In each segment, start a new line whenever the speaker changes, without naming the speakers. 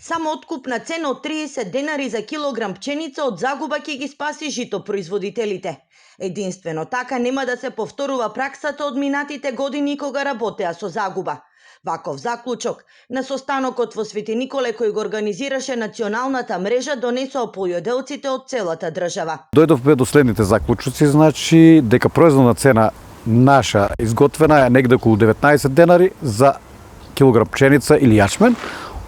Само откупна цена од 30 денари за килограм пченица од загуба ќе ги спаси житопроизводителите. Единствено така нема да се повторува праксата од минатите години кога работеа со загуба. Ваков заклучок на состанокот во Свети Николе кој го организираше националната мрежа донесоа полјоделците од целата држава.
Дојдовме до следните заклучоци, значи дека производна цена наша изготвена е негде околу 19 денари за килограм пченица или јачмен,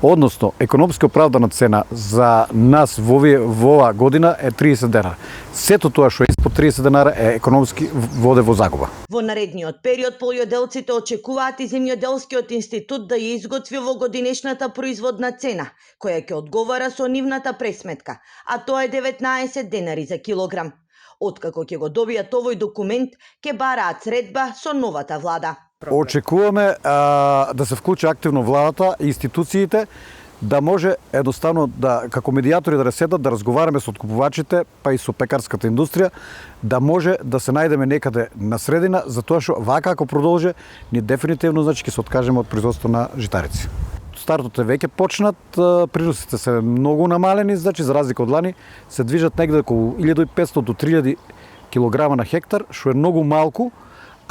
односно економски оправдана цена за нас во оваа година е 30 денара. Сето тоа што е испод 30 денара е економски воде во загуба.
Во наредниот период полјоделците очекуваат и земјоделскиот институт да ја изготви во годинешната производна цена, која ќе одговара со нивната пресметка, а тоа е 19 денари за килограм. Откако ќе го добијат овој документ, ќе бараат средба со новата влада.
Очекуваме да се вклучи активно владата и институциите, да може едноставно да како медијатори да седат, да разговараме со откупувачите, па и со пекарската индустрија, да може да се најдеме некаде на средина, затоа што вака ако продолжи, ние дефинитивно значи ќе се откажеме од производство на житарици. Стартот е веќе почнат, приносите се многу намалени, значи за разлика од лани се движат негде околу 1500 до 3000 килограма на хектар, што е многу малку.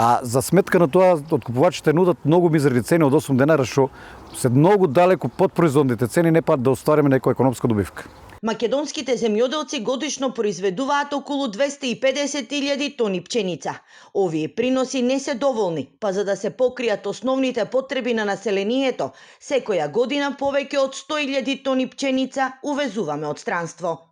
А за сметка на тоа, откупувачите нудат многу мизерни цени од 8 денара, што се многу далеку под производните цени, не па да оствариме некоја економска добивка.
Македонските земјоделци годишно произведуваат околу 250.000 тони пченица. Овие приноси не се доволни, па за да се покријат основните потреби на населението, секоја година повеќе од 100.000 тони пченица увезуваме од странство.